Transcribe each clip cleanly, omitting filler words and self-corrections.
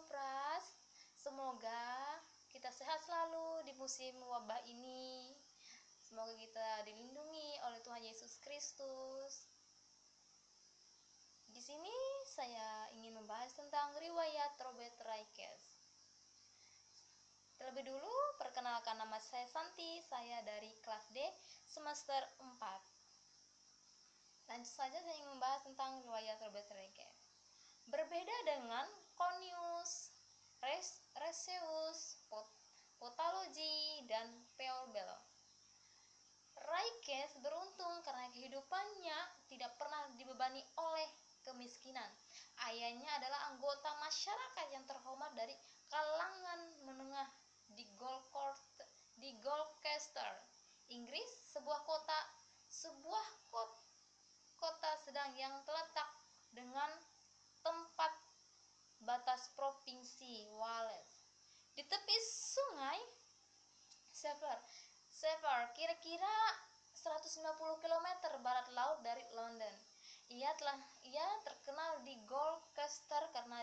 Pras, semoga kita sehat selalu di musim wabah ini. Semoga kita dilindungi oleh Tuhan Yesus Kristus. Di sini saya ingin membahas tentang riwayat Robert Raikes. Terlebih dulu, perkenalkan, nama saya Santi, saya dari kelas D semester 4. Lanjut saja, saya ingin membahas tentang riwayat Robert Raikes. Berbeda dengan Conius, Receus, Potalogi, dan Peolbel, Raikes beruntung karena kehidupannya tidak pernah dibebani oleh kemiskinan. Ayahnya adalah anggota masyarakat yang terhormat dari kalangan menengah di Gloucester, Inggris, sebuah kota sedang yang terletak dengan tempat batas provinsi Wales di tepi sungai Severn, kira-kira 150 km barat laut dari London. Ia terkenal di Gloucester karena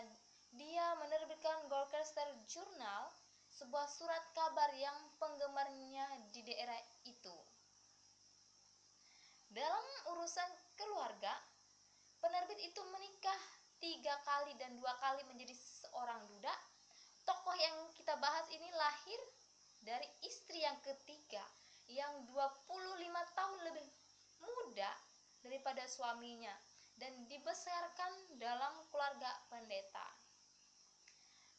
dia menerbitkan Gloucester Journal, sebuah surat kabar yang penggemarnya di daerah itu. Dalam urusan keluarga, penerbit itu menikah 3 kali dan 2 kali menjadi seorang duda. Tokoh yang kita bahas ini lahir dari istri yang ketiga yang 25 tahun lebih muda daripada suaminya dan dibesarkan dalam keluarga pendeta.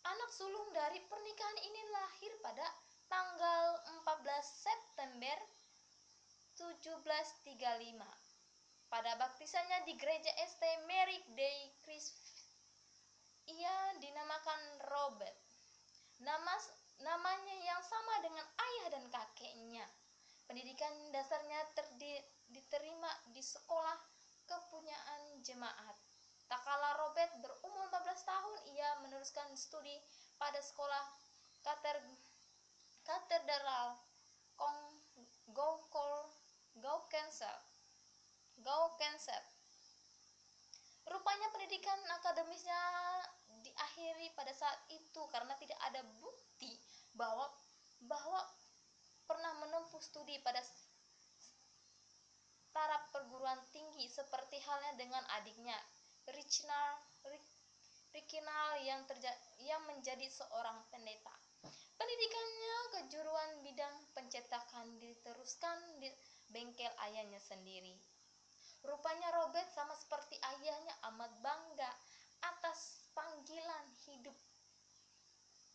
Anak sulung dari pernikahan ini lahir pada tanggal 14 September 1735. Pada baptisannya di gereja St. Mary Day Christ, ia dinamakan Robert, namanya yang sama dengan ayah dan kakeknya. Pendidikan dasarnya diterima di sekolah kepunyaan jemaat. Tak kala Robert berumur 14 tahun, ia meneruskan studi pada sekolah katedral Gloucester. Rupanya pendidikan akademisnya diakhiri pada saat itu karena tidak ada bukti bahwa pernah menempuh studi pada taraf perguruan tinggi seperti halnya dengan adiknya Reginald yang menjadi seorang pendeta. Pendidikannya kejuruan bidang pencetakan diteruskan di bengkel ayahnya sendiri. Rupanya Robert sama seperti ayahnya amat bangga atas panggilan hidup.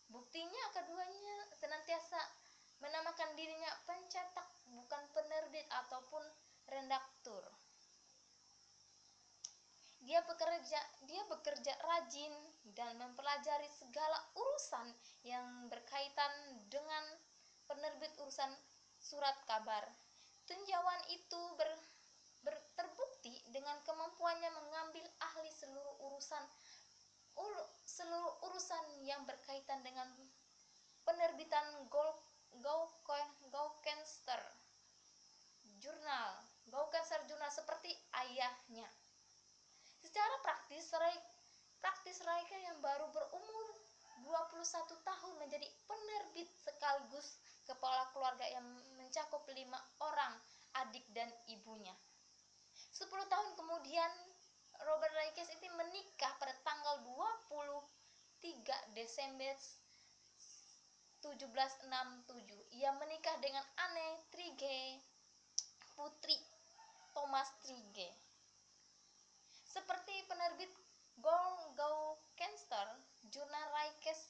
Buktinya keduanya senantiasa menamakan dirinya pencetak, bukan penerbit ataupun redaktur. Dia bekerja rajin dan mempelajari segala urusan yang berkaitan dengan penerbit urusan surat kabar. Tinjauan itu terbukti dengan kemampuannya mengambil ahli seluruh urusan yang berkaitan dengan penerbitan Gloucester Journal seperti ayahnya. Secara praktis Raikes yang baru berumur 21 tahun menjadi penerbit sekaligus kepala keluarga yang mencakup 5 orang adik dan ibunya. 10 tahun kemudian Robert Raikes itu menikah pada tanggal 23 Desember 1767. Ia menikah dengan Anne Trigge, putri Thomas Trigge. Seperti penerbit Gloucester Journal, Raikes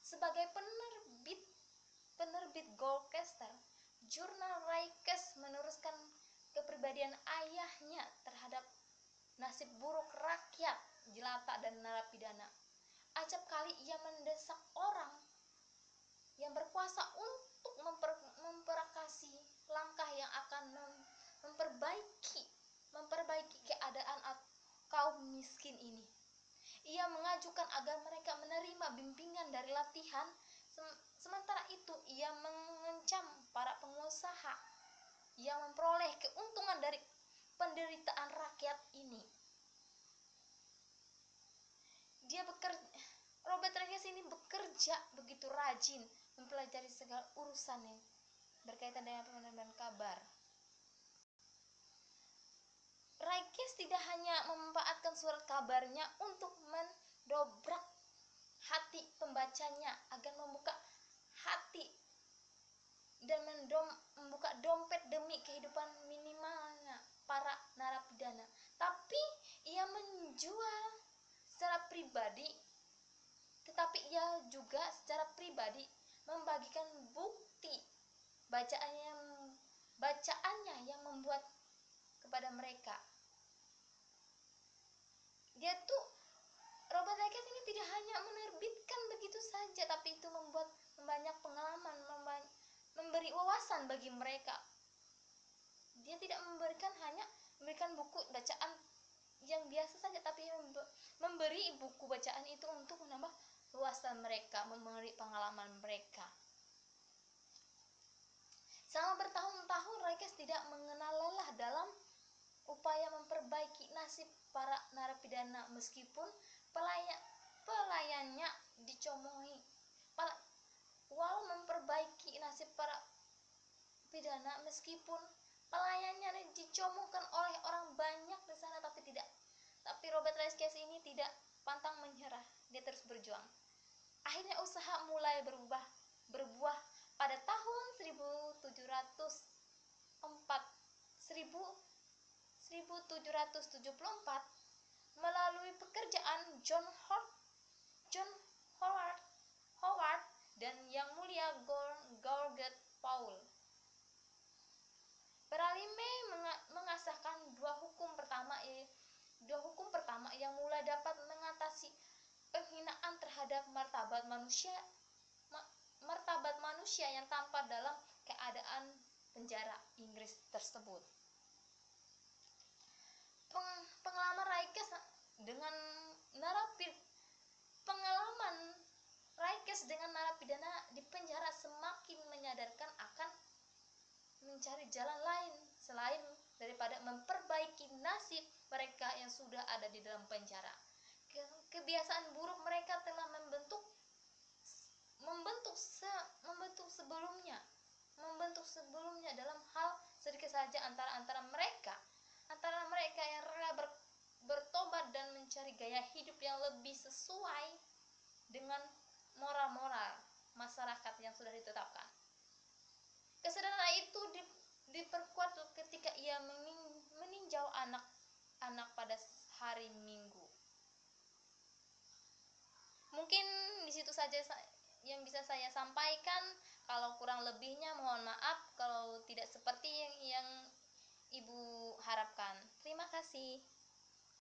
sebagai penerbit Gloucester Journal, Raikes meneruskan kepribadian ayahnya terhadap nasib buruk rakyat jelata dan narapidana. Acap kali ia mendesak orang yang berkuasa untuk memperakasi langkah yang akan memperbaiki keadaan kaum miskin ini. Ia mengajukan agar mereka menerima bimbingan dari latihan. Sementara itu ia mengancam para pengusaha yang memperoleh keuntungan dari penderitaan rakyat ini. ini bekerja begitu rajin mempelajari segala urusan yang berkaitan dengan penerbitan kabar. Raikes tidak hanya memanfaatkan surat kabarnya untuk mendobrak hati pembacanya agar membuka hati dan membuka dompet demi kehidupan minimalnya para narapidana, tapi ia menjual secara pribadi, tetapi ia juga secara pribadi membagikan bukti bacaannya yang membuat kepada mereka. Dia tuh Robert Raikes ini tidak hanya menerbitkan begitu saja, tapi itu membuat banyak pengalaman, memberi wawasan bagi mereka. Dia tidak memberikan buku bacaan yang biasa saja, tapi memberi buku bacaan itu untuk menambah wawasan mereka, memberi pengalaman mereka. Selama bertahun-tahun Raikes tidak mengenal lelah dalam upaya memperbaiki nasib para narapidana, meskipun pelayannya dicomohi. Walau memperbaiki nasib para pidana, meskipun pelayannya dicomokkan oleh orang banyak di sana, tapi Robert Raikes ini tidak pantang menyerah. Dia terus berjuang. Akhirnya usaha mulai berbuah pada tahun 1774 melalui pekerjaan John Howard dan Yang Mulia George Paul. Beralime mengasahkan dua hukum pertama yang mulai dapat mengatasi penghinaan terhadap martabat manusia yang tampak dalam keadaan penjara Inggris tersebut. Pengalaman Raikes dengan narapidana di penjara semakin menyadarkan akan mencari jalan lain selain daripada memperbaiki nasib mereka yang sudah ada di dalam penjara. Kebiasaan buruk mereka telah membentuk sebelumnya dalam hal sedikit saja antara mereka yang rela bertobat dan mencari gaya hidup yang lebih sesuai dengan moral masyarakat yang sudah ditetapkan. Kesadaran itu diperkuat ketika ia meninjau anak-anak pada hari Minggu. Mungkin di situ saja yang bisa saya sampaikan. Kalau kurang lebihnya mohon maaf. Kalau tidak seperti